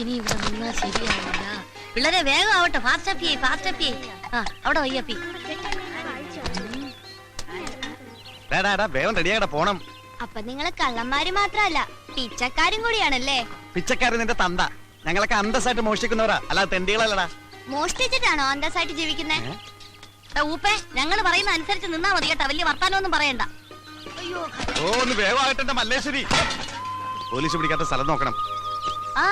ഇനി ഇവിടെ നിന്നാ ശരിയാവില്ല. പിള്ളേരെ വേഗം ആവട്ടെ. ഫാസ്റ്റ് അപ്പി. ആ അവിടെ വയ്യപ്പി. വേഗം റെഡിയാകട്ടെ, പോണം. അപ്പൊ നിങ്ങള് കള്ളന്മാര് മാത്രല്ല പിച്ചക്കാരും കൂടിയാണല്ലേ? പിച്ചക്കാരൻ നിന്റെ തന്ത. ഞങ്ങളൊക്കെ അന്തസ്സായിട്ട് മോഷ്ടിക്കുന്നവരാ, അല്ലാതെ തെണ്ടികളല്ലടാ. മോഷ്ടിച്ചിട്ടാണോ അന്തസ്സായിട്ട് ജീവിക്കുന്നേ? ഊപ്പേ, ഞങ്ങൾ പറയുന്ന അനുസരിച്ച് നിന്നാ മതി കേട്ടാ. വലിയ വർത്താനൊന്നും പറയണ്ട. ഓ, ഒന്ന് വേഗമാകട്ടെ മല്ലേശ്വരി. പോലീസ് പിടിക്കാത്ത സ്ഥലം നോക്കണം. ആ,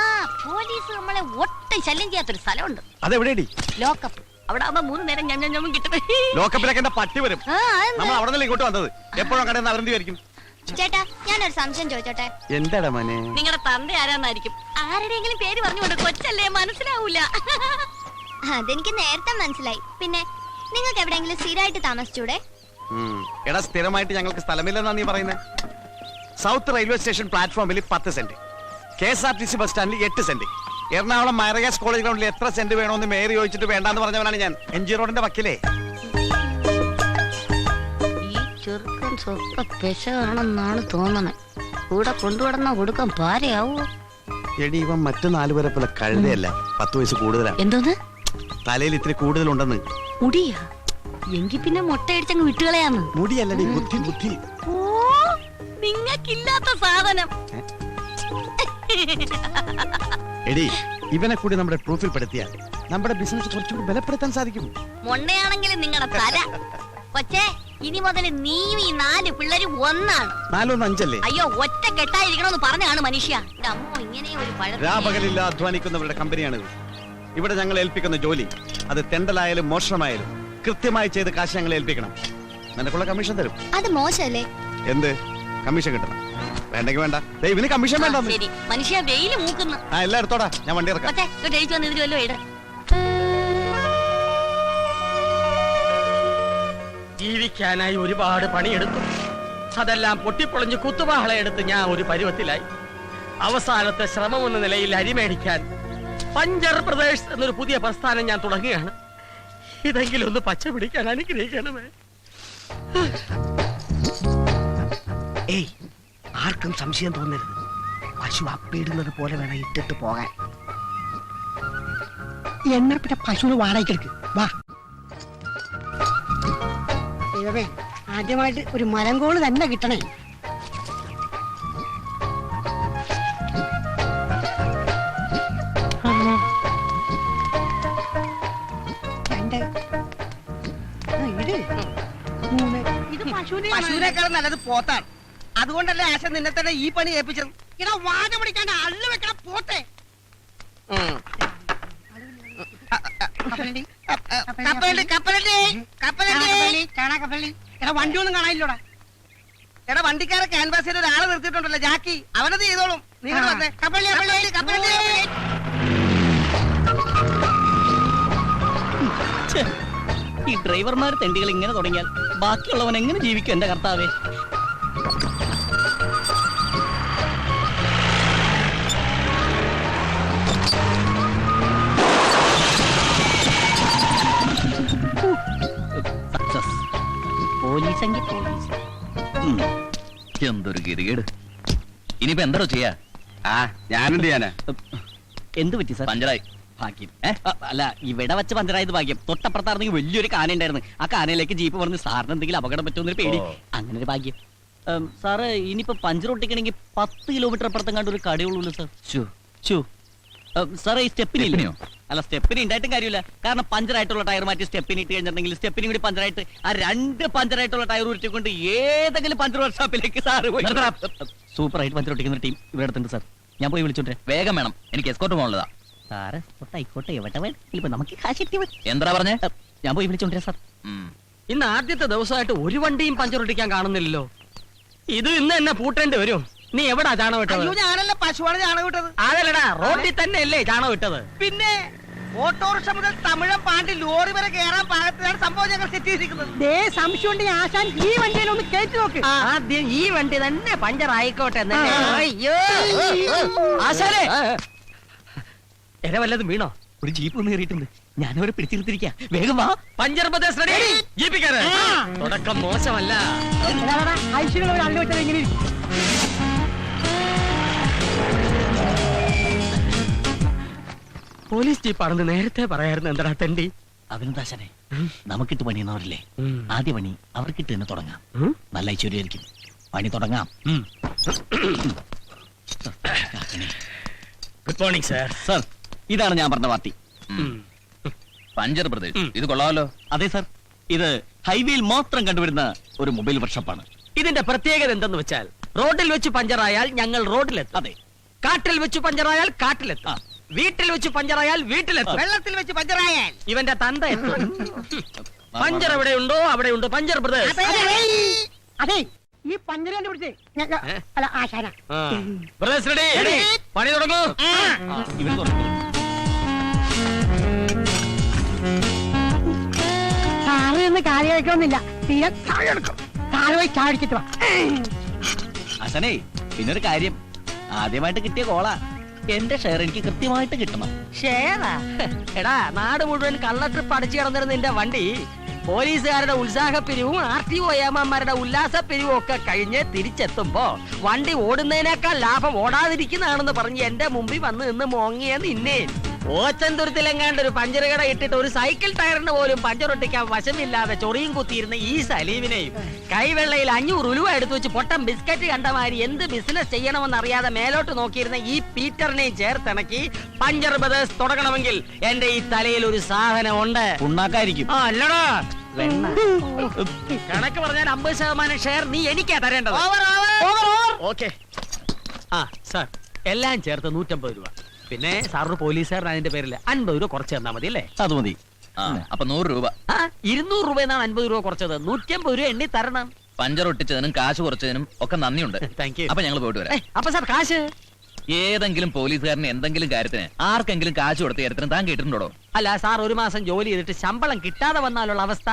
പോലീസ് നമ്മളെ ഒട്ടും ശല്യം ചെയ്യാത്തൊരു സ്ഥലമുണ്ട്. അതെവിടെയാടി? ലോക്കപ്പ്. അവിടെ ആവുമ്പോ 3 നേരം ഞമ്മ കിട്ടും. ലോക്കപ്പിലൊക്കെ എന്റെ പട്ടി വരും. നമ്മൾ അവിടെ നിന്ന് ഇങ്ങോട്ട് വന്നത്. എപ്പോഴും കടന്ന് അവരെന്തായിരിക്കും? ചേട്ടാ, ഞാനൊരു സംശയം ചോദിച്ചോട്ടെ? എന്താടാ മോനെ? നിങ്ങളുടെ തന്ത ആരാന്നായിരിക്കും. ആരുടെയെങ്കിലും പേര് പറഞ്ഞുകൊണ്ട് കൊച്ചല്ലേ, മനസ്സിലാവൂല. അതെനിക്ക് നേരത്തെ മനസ്സിലായി. പിന്നെ നിങ്ങൾക്ക് എവിടെയെങ്കിലും സ്ഥിരമായിട്ട് താമസിച്ചൂടെ? എടാ, സ്ഥിരമായിട്ട് ഞങ്ങൾക്ക് സ്ഥലമില്ലെന്നാ നീ പറയുന്നത്? സൗത്ത് റെയിൽവേ സ്റ്റേഷൻ പ്ലാറ്റ്ഫോമിൽ 10 സെന്റ്, KSRTC ബസ് സ്റ്റാൻഡിൽ 8 സെന്റ്, എറണാകുളം മൈറഗാസ് കോളേജ് ഗ്രൗണ്ടിൽ എത്ര സെന്റ് വേണമെന്ന് മേയർ ചോദിച്ചിട്ട് വേണ്ടാന്ന് പറഞ്ഞവനാണ് ഞാൻ. MG റോഡിന്റെ വക്കിലേ. ഈ ചെറുക്കൻ സ്വപ്പ പെശകാണെന്നാണ് തോന്നണേ. കൂടെ കൊണ്ടുവിടുന്ന കൊടുക്കാൻ പാരയാവോ? എടി, ഇവൻ മറ്റു 4 പേരെ പോലെ കഴുതയല്ല, 10 വയസ്സ് കൂടുതലാണ്. എന്തോന്ന്? തലയിൽ ഇത്തിരി കൂടുതലുണ്ടെന്ന്. മുടിയാ? എങ്കി പിന്നെ മുട്ടയടിച്ചങ്ങ് വിട്ടുകളയാന്ന്. മുടിയല്ലടി, ബുദ്ധി. ഓ, നിങ്ങൾക്കില്ലാത്ത സാധനം. എടി, ഇവനെ കൂടി നമ്മുടെ പ്രൂഫിൽ പെടുത്തിയാൽ നമ്മുടെ ബിസിനസ് കുറച്ചുകൂടി ബലപ്പെടുത്താൻ സാധിക്കും. മൊണ്ണയാണെങ്കിലും നിങ്ങളുടെ തല. കൊച്ചേ, ഇനി മുതൽ നീയും ഈ 4 പിള്ളേരും ഒന്നാണ്. 4 1 5 അല്ലേ? അയ്യോ, ഒറ്റ കെട്ടായിരിക്കണമെന്ന് പറഞ്ഞാണ് മനുഷ്യ. അമ്മോ, ഇങ്ങനെ ഒരു രാപകലില്ല അധ്വാനിക്കുന്നവരുടെ കമ്പനിയാണിത്. ഇവിടെ ഞങ്ങൾ ഏൽപ്പിക്കുന്ന ജോലി, അത് തെണ്ടലായാലും മോഷണമായാലും കൃത്യമായി ചെയ്ത് കാശ് ഞങ്ങൾ ഏൽപ്പിക്കണം. നിനക്കുള്ള കമ്മീഷൻ തരും. അത് മോശമല്ലേ? എന്ത് കമ്മീഷൻ കിട്ടണം? വേണ്ടെങ്കിൽ വേണ്ട. ഇവന് കമ്മീഷൻ വേണ്ട. ശരി, മനുഷ്യ വെയില് മൂക്കുന്നു. ആ, എല്ലാം എടുത്തോടാ, ഞാൻ വണ്ടി ഇറക്കാം. ജീവിക്കാനായി ഒരുപാട് പണിയെടുത്തു. അതെല്ലാം പൊട്ടിപ്പൊളിഞ്ഞ് കുത്തുവാളയെടുത്ത് ഞാൻ ഒരു പരുവത്തിലായി. അവസാനത്തെ ശ്രമമെന്ന നിലയിൽ അരിമേടിക്കാൻ പഞ്ചർ പ്രദേശ് എന്നൊരു പുതിയ പ്രസ്ഥാനം ഞാൻ തുടങ്ങുകയാണ്. ഇതെങ്കിലും ഒന്ന് പച്ച പിടിക്കാൻ അനുഗ്രഹിക്കണമേ. ഏയ്, ആർക്കും സംശയം തോന്നരുത്. പശു അപ്പിടുന്നത് പോലെ വേണം ഇട്ടിട്ട് പോകാൻ. എന്നാ പിന്നെ പശുവിന് വാടകയ്ക്കെടുക്ക്. വാ. ദൈവമേ, ആദ്യമായിട്ട് ഒരു മരങ്കോള് തന്നെ കിട്ടണേ. പശുവിനേക്കാൾ നല്ലത് പോത്താണ്. അതുകൊണ്ടല്ലേ ആശ നിന്നെ തന്നെ ഈ പണി ഏൽപ്പിച്ചത്. ഇടാ, വാഴ പിടിക്കാൻ അള്ളു വെക്കണ പോട്ടെ. വണ്ടി ഒന്നും കാണാനില്ലോടാ. എടാ, വണ്ടിക്കാരെ ക്യാൻവാസ് ചെയ്ത് ഒരാളെ നിർത്തിയിട്ടുണ്ടല്ലോ, ജാക്കി. അവനത് ചെയ്തോളും. ഈ ഡ്രൈവർമാർ തെണ്ടികൾ ഇങ്ങനെ തുടങ്ങിയാൽ ബാക്കിയുള്ളവൻ എങ്ങനെ ജീവിക്കും? എന്റെ കർത്താവേ. പോലീസെങ്കിൽ പോലീസ്. എന്തൊരു ഗതികേട്. ഇനിയിപ്പോ എന്തോ ചെയ്യാ? ഞാനെന്ത് ചെയ്യാനാ? എന്ത് പറ്റി സാർ? പഞ്ചറായി. ഭാഗ്യം. അല്ല, ഇവിടെ വെച്ച് പഞ്ചറായത് ഭാഗ്യം. തൊട്ടപ്പുറത്താണെങ്കിൽ വലിയൊരു കാന ഉണ്ടായിരുന്നു. ആ കാനയിലേക്ക് ജീപ്പ് പറഞ്ഞ് സാറിന് എന്തെങ്കിലും അപകടം പറ്റുമെന്നൊരു പേടി. അങ്ങനെ ഒരു ഭാഗ്യം. സാറ് ഇനിയിപ്പോ പഞ്ചർ ഒട്ടിക്കണമെങ്കിൽ 10 കിലോമീറ്റർ അപ്പുറത്തും കണ്ട് ഒരു കടയുള്ളൂ സാർ. സാറേ, ഈ സ്റ്റെപ്പിനില്ലയോ? അല്ല, സ്റ്റെപ്പിന് ഉണ്ടായിട്ടും കാര്യമില്ല. കാരണം പഞ്ചറായിട്ടുള്ള ടയർ മാറ്റി സ്റ്റെപ്പിന് ഇട്ട് കഴിഞ്ഞിട്ടുണ്ടെങ്കിൽ സ്റ്റെപ്പിനും കൂടി പഞ്ചറായിട്ട് ആ 2 പഞ്ചറായിട്ടുള്ള ടയർ ഉരുട്ടിക്കൊണ്ട് ഏതെങ്കിലും പഞ്ചർ വർക്ക്ഷോപ്പിലേക്ക് സാറ് പോയി. സൂപ്പറായിട്ട് പഞ്ചർ ഒട്ടിക്കുന്ന ടീം ഇവിടെ അടുത്തുണ്ട് സാർ. ഞാൻ പോയി വിളിച്ചോട്ടെ. വേഗം വേണം, എനിക്ക് എസ്കോർട്ട് പോകാനുള്ളതാ. സാറ് ആയിക്കോട്ടെ, എവിടെ വേണം. നമുക്ക് കാശ് എന്താ പറഞ്ഞേ? ഞാൻ പോയി വിളിച്ചോണ്ടേ സാർ. ഇന്ന് ആദ്യത്തെ ദിവസമായിട്ട് ഒരു വണ്ടിയും പഞ്ചർ ഒട്ടിക്കാൻ കാണുന്നില്ലല്ലോ. ഇത് ഇന്ന് എന്നെ പൂട്ടേണ്ടി വരും. നീ എവിടാ ചാണകം വിട്ടത്? ഞാനല്ല, പശുവാണ് ചാണകം വിട്ടത്. അതല്ലടാ, റോഡിൽ തന്നെ അല്ലേ ചാണകം വിട്ടത്? പിന്നെ ഓട്ടോറിക്ഷ മുതൽ തമിഴം പാണ്ടി ലോറി വരെ കേറാൻ പാകത്തിലാണ് സംഭവം ഞങ്ങൾ സെറ്റ് ചെയ്തിരിക്കുന്നത്. സംശയം ആശാൻ ഈ വണ്ടിയിൽ ഒന്ന് കയറ്റി നോക്ക്. ആദ്യം ഈ വണ്ടി തന്നെ പഞ്ചർ ആയിക്കോട്ടെ. അയ്യോ, ആശാനെ, എന്നെ വല്ലതും വീണോ? ഒരു ജീപ്പ് ഒന്ന് കയറിയിട്ടുണ്ട്. ഞാനവരെ പിടിച്ചിരുത്തിരിക്ക. വേഗം വാ. Puncture Pradesh ready. ജീപ്പിക്കാരെ തുടക്കം മോശമല്ല. ഐശ്വര്യ അള്ളു വെച്ചത് എങ്ങനെ പോലീസ് ജീപ്പാണെന്ന് നേരത്തെ പറയായിരുന്നു എന്താ തെണ്ടി. അഭിനന്ദാശനെ നമുക്കിട്ട് പണിയുന്നവരില്ലേ, ആദ്യ പണി അവർക്കിട്ട് തന്നെ തുടങ്ങാം. നല്ല ഐശ്വര്യമായിരിക്കും. പണി തുടങ്ങാം. Good morning sir. സർ, ഇതാണ് ഞാൻ പറഞ്ഞ പാർട്ടി. പഞ്ചർ ബ്രദേഴ്സ്, ഇത് കൊള്ളാമല്ലോ. അതെ സർ, ഇത് ഹൈവേയിൽ മാത്രം കണ്ടുവരുന്ന ഒരു മൊബൈൽ വർക്ക്ഷോപ്പാണ്. ഇതിന്റെ പ്രത്യേകത എന്തെന്ന് വെച്ചാൽ റോഡിൽ വെച്ച് പഞ്ചറായാൽ ഞങ്ങൾ റോഡിലെത്തും. അതെ, കാട്ടിൽ വെച്ച് പഞ്ചറായാൽ കാട്ടിലെത്തും. വീട്ടിൽ വെച്ച് പഞ്ചറായാൽ വീട്ടിലെത്തും. വെള്ളത്തിൽ വെച്ച് പഞ്ചറായാൽ ഇവന്റെ തന്ത എത്തും. പഞ്ചർ എവിടെയുണ്ടോ അവിടെയുണ്ട് പഞ്ചർ ബ്രദേഴ്സ്. അതെ, ഈ പഞ്ചര കണ്ടുപിടിച്ചേ അല്ല ആശാന. ബ്രദേഴ്സ് റെഡി, പണി തുടങ്ങൂ. ഇവർ തുടങ്ങും. സാറ് നിന്ന് കാര്യം കഴിക്കണമെന്നില്ല, തീരെ എടുക്കും. സാറ് പോയി ചാടിച്ചിട്ട് വാ. അസനേ, പിന്നൊരു കാര്യം, ആദ്യമായിട്ട് കിട്ടിയ കോളാ. എന്റെ ഷെയർ എനിക്ക് കൃത്യമായിട്ട് കിട്ടണം. ഷേറാ? എടാ, നാട് മുഴുവൻ കള്ള ട്രിപ്പ് അടിച്ചു കിടന്നിരുന്ന നിന്റെ വണ്ടി പോലീസുകാരുടെ ഉത്സാഹപ്പിരിവും RTO ഏമാന്മാരുടെ ഉല്ലാസപ്പിരിവും ഒക്കെ കഴിഞ്ഞ് തിരിച്ചെത്തുമ്പോ വണ്ടി ഓടുന്നതിനേക്കാൾ ലാഭം ഓടാതിരിക്കുന്നതാണെന്ന് പറഞ്ഞ് എന്റെ മുമ്പിൽ വന്ന് നിന്ന് മോങ്ങിയ നിന്നെ ഓച്ചന്തുരത്തിലെങ്ങാണ്ട് ഒരു പഞ്ചർ കട ഇട്ടിട്ട് ഒരു സൈക്കിൾ ടയറിന് പോലും പഞ്ചറൊട്ടിക്കാൻ വശമില്ലാതെ ചൊറിയും കുത്തിയിരുന്ന ഈ സലീമിനെയും കൈവെള്ളയിൽ 500 ഉലുവ എടുത്തു വെച്ച് പൊട്ടം ബിസ്ക്കറ്റ് കണ്ടമാരി എന്ത് ബിസിനസ് ചെയ്യണമെന്ന് അറിയാതെ മേലോട്ട് നോക്കിയിരുന്ന ഈ പീറ്ററിനെയും ചേർത്തിണക്കി പഞ്ചർ ബ്രദേഴ്സ് തുടങ്ങണമെങ്കിൽ എന്റെ ഈ തലയിൽ ഒരു സാധനം ഉണ്ട്. ഉണ്ടാക്കായിരിക്കും. ആ, അല്ലടാ വെണ്ണ. കണക്ക് പറഞ്ഞാൽ 50% ഷെയർ നീ എനിക്കാ തരേണ്ടത്. ഓക്കെ. ആ സാർ, എല്ലാം ചേർത്ത് 150 രൂപ. പിന്നെ സാറിന് പോലീസുകാരൻ അതിന്റെ പേരിൽ 50 രൂപ കുറച്ച് തന്നാ മതി അല്ലേ? അത് മതി. അപ്പൊ 100 രൂപ. 200 രൂപ എന്നാണ് 50 രൂപ കുറച്ചത്. 150 രൂപ എണ്ണി തരണം. പഞ്ചർ ഒട്ടിച്ചതിനും കാശ് കുറച്ചതിനും ഒക്കെ നന്ദിയുണ്ട്. Thank you. അപ്പൊ ഞങ്ങൾ പോയിട്ട് വരാം. അപ്പൊ സാർ കാശ് ഏതെങ്കിലും പോലീസുകാരന് എന്തെങ്കിലും കാര്യത്തിന് ആർക്കെങ്കിലും കാശ് കൊടുത്ത കാര്യത്തിന് താൻ കേട്ടിട്ടുണ്ടോ? അല്ല സാർ, ഒരു മാസം ജോലി ചെയ്തിട്ട് ശമ്പളം കിട്ടാതെ വന്നാലുള്ള അവസ്ഥ?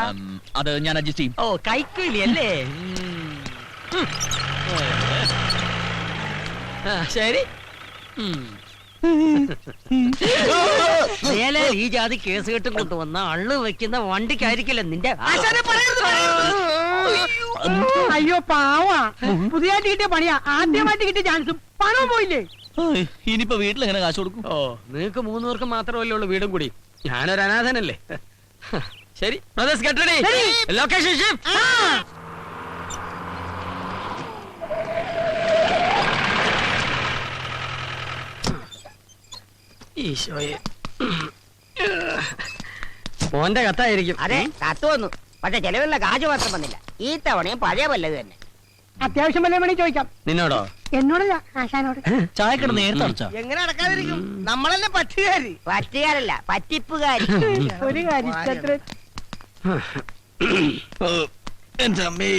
അത് ഞാൻ അഡ്ജസ്റ്റ് ചെയ്യും. ഓ, കൈക്കൂലി അല്ലേ? ശരി. മേലെ ഈ ജാതി കേസ് കെട്ടും കൊണ്ടുവന്ന അള്ളു വെക്കുന്ന വണ്ടിക്കായിരിക്കില്ല നിന്റെ. അയ്യോ പാവാ, പുതിയതായിട്ട് കിട്ടിയ പണിയാ, ആദ്യമായിട്ട് കിട്ടിയ ചാൻസും പണം പോയില്ലേ. ഇനിയിപ്പോ വീട്ടിൽ എങ്ങനെ കാശ് കൊടുക്കും? ഓ, നിങ്ങൾക്ക് 3 പേർക്ക് മാത്രമല്ലേ ഉള്ളൂ വീടും കൂടി. ഞാനൊരു അനാഥനല്ലേ. ശരി, brothers get ready. Location shift. ഈശോയെ, മോന്റെ കത്തായിരിക്കും. അതെ, കത്ത് വന്നു. പക്ഷെ ചെലവിലുള്ള കാശ് മാത്രം വന്നില്ല. ഈ തവണയും പഴയ പല്ലത് തന്നെ. അത്യാവശ്യം വല്ല വേണേ ചോദിക്കാം. നിന്നോടോ? എന്നോടല്ല, ആശാനോട്. ചായക്കട നേരത്തെ അടച്ചാ? എങ്ങനെ നടക്കാതിരിക്കും? നമ്മളല്ലേ പറ്റുകാരി. പറ്റുകാരല്ല, പറ്റിപ്പുകാരി. ഒരു കാര്യം എന്റെ അമ്മേ,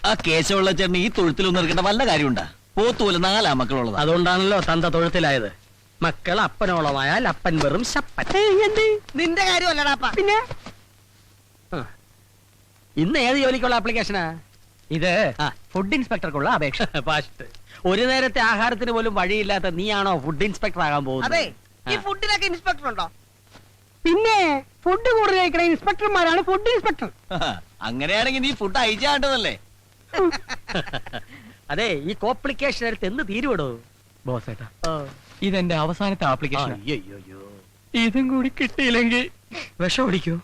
ആ കേശവുള്ള ചേട്ടന് ഈ തൊഴുത്തിലൊന്നും ഇറക്കേണ്ട വല്ല കാര്യമുണ്ടാ? പോത്തുപോലെ 4 മക്കളുള്ളത്. അതുകൊണ്ടാണല്ലോ തന്ത തൊഴുത്തിലായത്. മക്കൾ അപ്പനോളമായാൽ അപ്പൻ വെറും ശപ്പൻ. നിന്റെ കാര്യമല്ലടാപ്പ. പിന്നെ ഇന്ന് ഏത് ജോലിക്കുള്ള ആപ്ലിക്കേഷനാ ഇത്? ഫുഡ് ഇൻസ്പെക്ടർക്കുള്ള അപേക്ഷ. ഫാസ്റ്റ്. ഒരു നേരത്തെ ആഹാരത്തിന് പോലും വഴിയില്ലാത്ത നീയാണോ ഫുഡ് ഇൻസ്പെക്ടർ ആകാൻ പോകുന്നത്? അതെ, ഈ ഫുഡിനൊക്കെ ഇൻസ്പെക്ടർ ഉണ്ടോ? പിന്നെ ഫുഡ് കൂടുതൽ കഴിക്കണ ഇൻസ്പെക്ടർമാരാണ് ഫുഡ് ഇൻസ്പെക്ടർ. അങ്ങനെയാണെങ്കിൽ നീ ഫുഡ് അയച്ചാണ്ടതല്ലേ? അതെ, ഈ കോംപ്ലിക്കേഷൻ എടുത്ത് എന്ന് തീരുവിടോ ബോസ് ഏട്ടാ? ഇതെന്റെ അവസാനത്തെ ആപ്ലിക്കേഷൻ. അയ്യോ, ഇതും കൂടി കിട്ടിയില്ലെങ്കിൽ വിഷം ഓടിക്കോ?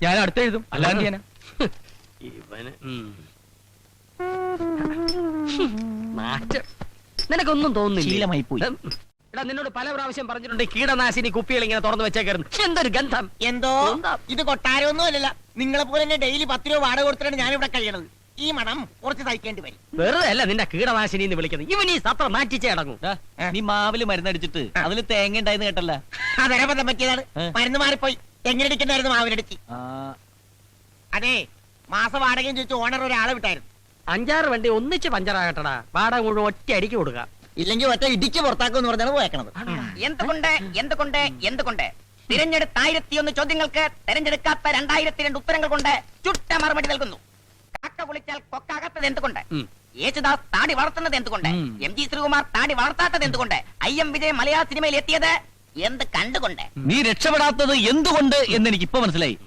ഞാൻ അടുത്ത് എഴുതും. അല്ലാതെ ഞാനാ ഇവന് മാറ്റം നിനക്കൊന്നും തോന്നുന്നില്ല. ശീലമായി പോയി. എടാ, നിന്നോട് പല പ്രാവശ്യം പറഞ്ഞിട്ടുണ്ട് കീടനാശിനി കുപ്പികൾ ഇങ്ങനെ തുറന്നു വെച്ചേക്കായിരുന്നു. എന്തൊരു ഗന്ധം! എന്തോ ഇത് കൊട്ടാരമൊന്നും അല്ലല്ല. നിങ്ങളെ പോലെ തന്നെ ഡെയിലി 10 രൂപ വാടക കൊടുത്തിട്ടാണ് ഞാൻ ഇവിടെ കഴിയണത്. ഈ മണം കുറച്ച് സഹിക്കേണ്ടി വരും. വെറുതെ അല്ല നിന്റെ കീടനാശിനി എന്ന് വിളിക്കുന്നത്. ഇവൻ ഈ സത്രം മാറ്റിച്ചേ അടങ്ങും. നീ മാവില് മരുന്നടിച്ചിട്ട് അതില് തേങ്ങ ഉണ്ടായിന്ന് കേട്ടല്ല? അതേപഥം പറ്റിയതാണ്. മരുന്ന് മാറിപ്പോയി. എങ്ങനെടിക്കണ്ടായിരുന്നു മാവിനടിച്ച്. അതെ, മാസ വാടകയും ചോദിച്ചു ഓണർ ഒരാളെ വിട്ടായിരുന്നു. 5-6 വണ്ടി ഒന്നിച്ച് പഞ്ചറാകട്ടടാ. വാടക മുഴുവൻ ഒറ്റ അടിക്ക് കൊടുക്കാം. ഇല്ലെങ്കിൽ ഒറ്റ ഇടിക്ക് പുറത്താക്കുമെന്ന് പറഞ്ഞാണ് പോയേക്കണത്. എന്തുകൊണ്ട് തിരഞ്ഞെടുത്ത 1001 ചോദ്യങ്ങൾക്ക് തെരഞ്ഞെടുക്കാത്ത 2002 ഉത്തരങ്ങൾ കൊണ്ട് ചുട്ട മറുപടി നൽകുന്നു. കാക്ക കുളിച്ചാൽ കൊക്കാകത്തത് എന്തുകൊണ്ട്? യേശുദാസ് താടി വളർത്തുന്നത് എന്തുകൊണ്ട്? MG ശ്രീകുമാർ താടി വളർത്താത്തത് എന്തുകൊണ്ട്? IM വിജയ് മലയാള സിനിമയിൽ എത്തിയത് എന്ത് കണ്ടുകൊണ്ട്? നീ രക്ഷപ്പെടാത്തത് എന്തുകൊണ്ട് എന്ന് എനിക്ക് ഇപ്പൊ മനസ്സിലായി.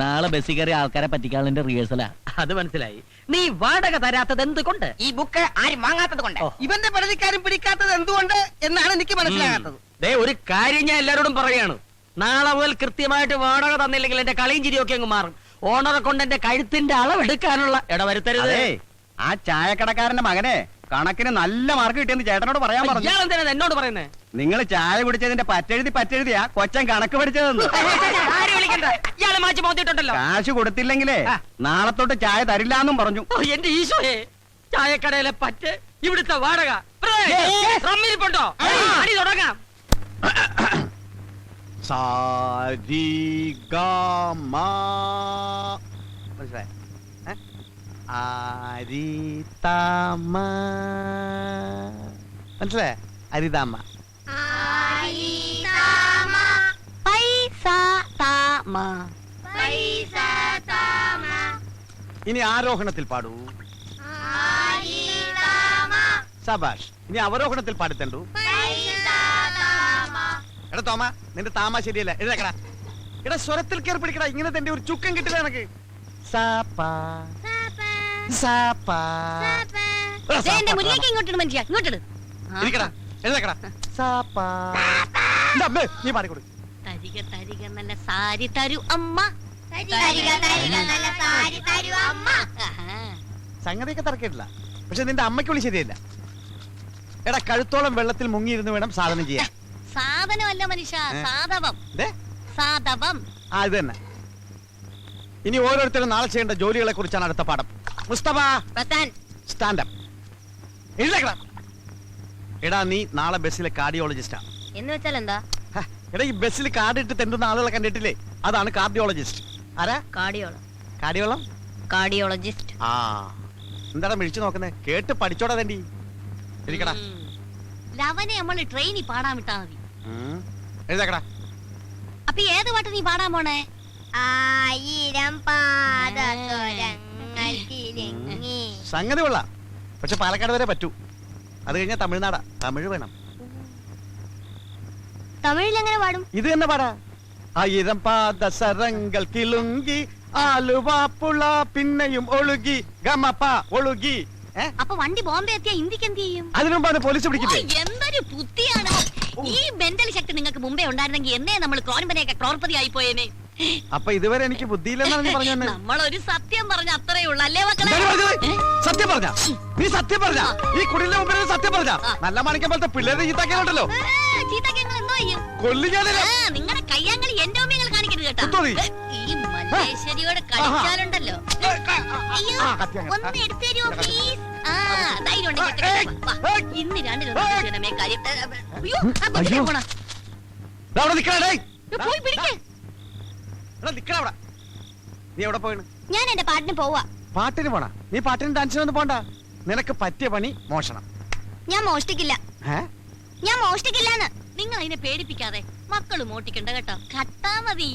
നാളെ ബസ്സിൽ കയറി ആൾക്കാരെ പറ്റിക്കാളിന്റെ റിഹേഴ്സലാ. അത് മനസ്സിലായി. നീ വാടക തരാത്തത് എന്തുകൊണ്ട്? ഈ ബുക്ക് ആരും വാങ്ങാത്തത് കൊണ്ട്. ഇവന്റെ പരിധിക്കാരും പിടിക്കാത്തത് എന്തുകൊണ്ട് എന്നാണ് എനിക്ക് മനസ്സിലാകാത്തത്. ഒരു കാര്യം ഞാൻ എല്ലാരോടും പറയാണ്, നാളെ മുതൽ കൃത്യമായിട്ട് വാടക തന്നില്ലെങ്കിൽ എന്റെ കളിയും ചിരിയൊക്കെ അങ്ങ് മാറും. ഓണറെ കൊണ്ട് എന്റെ കഴുത്തിന്റെ അളവെടുക്കാനുള്ള ഇടവരുത്തരുത്. ആ ചായക്കടക്കാരന്റെ മകനെ കണക്കിന് നല്ല മാർക്ക് കിട്ടിയെന്ന് ചേട്ടനോട് പറയാൻ പറഞ്ഞു. ഇയാൾ എന്തിനാ എന്നോട് പറയുന്നേ? നിങ്ങൾ ചായ കുടിച്ചതിന്റെ പറ്റെഴുതിയാ കൊച്ചൻ കണക്ക് പഠിച്ചതെന്ന്. ആരും വിളിക്കണ്ട, ഇയാളെ മാറ്റി മോത്തിട്ടുണ്ടല്ലോ. കാശ് കൊടുത്തില്ലെങ്കിലേ നാളെ തൊട്ട് ചായ തരില്ലാന്നും പറഞ്ഞു. എന്റെ ഈശോയെ, ചായക്കടയിലെ പറ്റ്, ഇവിടുത്തെ വാടക, റമ്മിരിപ്പുണ്ടോ? അടി തുടങ്ങാം. മനസ്സിലായി? അരിതാമ മനസ്സിലായ? അരിതാമ പൈസ താമ. ഇനി ആരോഹണത്തിൽ പാടൂ. സബാഷ്. ഇനി അവരോഹണത്തിൽ പാടിത്തണ്ടു. എടാ തോമ, നിന്റെ താമ ശരിയല്ല. എഴുതക്കടാ. എടാ സ്വരത്തിൽ കയറി പിടിക്കടാ. ഇങ്ങനെ തന്നെ ഒരു ചുക്കം കിട്ടില്ല എനക്ക്. എന്റെ മുന്നിലേക്ക് ഇങ്ങോട്ടിട് മനുഷ്യ, ഇങ്ങോട്ടിട്. ഇരിക്കടാ, എഴുതക്കടാ. എന്റെ അമ്മേ, നീ പാടിക്കൊടു. തരിക തരിക നല്ല സാരി തരൂ അമ്മ. ആഹാ. സംഗതിയൊക്കെ തറക്കിട്ടില്ല, പക്ഷെ നിന്റെ അമ്മയ്ക്ക് വിളി ശരിയല്ല. എടാ കഴുത്തോളം വെള്ളത്തിൽ മുങ്ങിയിരുന്ന് വേണം സാധനം ചെയ്യാൻ. സാധനമല്ല മനുഷ്യ, സാധവം. ദേ, സാധവം. ആ ഇത് തന്നെ. ഇനി ഓരോരുത്തരും നാളെ ചെയ്യേണ്ട ജോലികളെ കുറിച്ചാണ് അടുത്ത പാഠം. മുസ്തഫ, സ്റ്റാൻഡപ്പ്. എഴുതേക്കടാ. എടാ നീ നാളെ ബസ്സിലെ കാർഡിയോളജിസ്റ്റാ. എന്ന് വെച്ചാൽ എന്താ? എടാ ഈ ബസ്സിൽ കാർഡ് ഇട്ട് തെണ്ടുന്ന ആളുകളെ കണ്ടിട്ടില്ലേ? അതാണ് കാർഡിയോളജിസ്റ്റ്. ആരാ? കാർഡിയോളം കാർഡിയോളജിസ്റ്റ്. ആ എന്താടാ മിഴിച്ചു നോക്കുന്നേ? കേട്ട് പഠിച്ചോടാ തണ്ടി. ഇരിക്കടാ. ലവനെ നമ്മൾ ട്രെയിനിൽ പാടാൻ വിട്ടാ മതി. എഴുതേക്കടാ. അപ്പൊ ഏത് പാട്ട് നീ പാടാൻ പോണേ? 1000 പാദസരങ്ങൾ കിലുങ്ങി. സംഗതി കൊള്ളാം, പക്ഷെ പാലക്കാട് വരെ പറ്റൂ. അത് കഴിഞ്ഞാൽ തമിഴ്നാടാ. തമിഴ് വേണം. തമിഴിൽ എങ്ങനെ പാടും? ഇത് തന്നെ പാടാ. 1000 പാദസരങ്ങൾ കിലുങ്കി ആലുവാപ്പുള പിന്നെയും ഒഴുകി ഗമപ്പ ഒഴുകി. അപ്പൊ വണ്ടി ബോംബെ എത്തിയാ ഇന്ത്യക്ക് എന്ത് ചെയ്യും? അതിനുമുമ്പ് അത് പോലീസ് ഓ, പിടിക്കില്ലേ? എന്തൊരു ബുദ്ധിയാണ്! ഈ മെന്റൽ ശക്തി നിങ്ങൾക്ക് മുമ്പേ ഉണ്ടായിരുന്നെങ്കിൽ എന്നേ നമ്മൾ ക്രോൺപനെയൊക്കെ ക്രോർപതി ആയി പോയേനെ. അപ്പൊ ഇതുവരെ എനിക്ക് ബുദ്ധിയില്ലെന്നാണ് നീ പറഞ്ഞു തന്നെ. നമ്മളൊരു സത്യം പറഞ്ഞ അത്രേ ഉള്ളൂ അല്ലേ മക്കളെ? സത്യം പറഞ്ഞ നീ സത്യം പറഞ്ഞ ഈ കുടിലിന്റെ മുമ്പിൽ സത്യം പറഞ്ഞ നല്ല മാണിക്കം പോലത്തെ പിള്ളേരെ ചീത്താക്കിയാലുണ്ടല്ലോ. ചീത്തങ്ങൾ എന്തോ ചെയ്യും? കൊല്ലിക്കാനല്ലേ? നിങ്ങളുടെ കയ്യാങ്കളി എന്റെ ഓമിയങ്ങൾ കാണിക്കരുത് കേട്ടോ. കുത്തോളി. ഈ മല്ലേശ്വരിയോട് കളിച്ചാലുണ്ടല്ലോ. അയ്യോ, ഒന്ന് എടുത്തു തരുമോ പ്ലീസ്? ധൈര്യം ഉണ്ടെങ്കിൽ ഇന്ന് രണ്ടിലൊന്നും കാര്യം. അയ്യോ, ആ കൊച്ചിനെ പോണ. അവിടെ നിക്കണേ. പോയി പിടിക്കേ. നിക്കണ അവിടെ. നീ എവിടെ പോയിണ്? ഞാൻ എന്റെ പാട്ടിന് പോവാ. പാട്ടിന് പോണ? നീ പാട്ടിന് ഡാൻസിനൊന്നും പോണ്ട. നിനക്ക് പറ്റിയ പണി മോഷണം. ഞാൻ മോഷ്ടിക്കില്ല. ഞാൻ മോഷ്ടിക്കില്ലാന്ന്. നിങ്ങൾ അതിനെ പേടിപ്പിക്കാതെ. മക്കള് മോട്ടിക്കണ്ട കേട്ടോ. കട്ടാ മതി.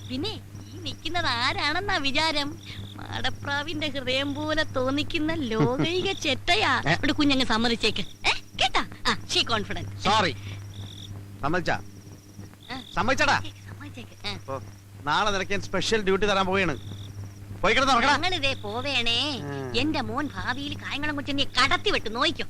പിന്നെ ഈ നിൽക്കുന്നത് ആരാണെന്നാ വിചാരം? മാടപ്രാവിന്റെ ഹൃദയം പോലെ തോന്നിക്കുന്ന ലോകൈക ചെറ്റയാ. ഇവിടെ കുഞ്ഞങ്ങ് സമ്മതിച്ചേക്ക്. കേട്ടാ? She confident. സോറി. സമ്മതിച്ചാ? സമ്മതിച്ചടാ. സമ്മതിച്ചേക്ക്. നാളെ നിനക്ക് സ്പെഷ്യൽ ഡ്യൂട്ടി തരാൻ പോവുകയാണ്. പോയി കിടന്നോ. ഞങ്ങളിതേ പോവേണേ. എന്റെ മോൻ ഭാവിയിൽ കായംകുളം കൊച്ചെന്നെ കടത്തി വിട്ടു നോയിക്കോ.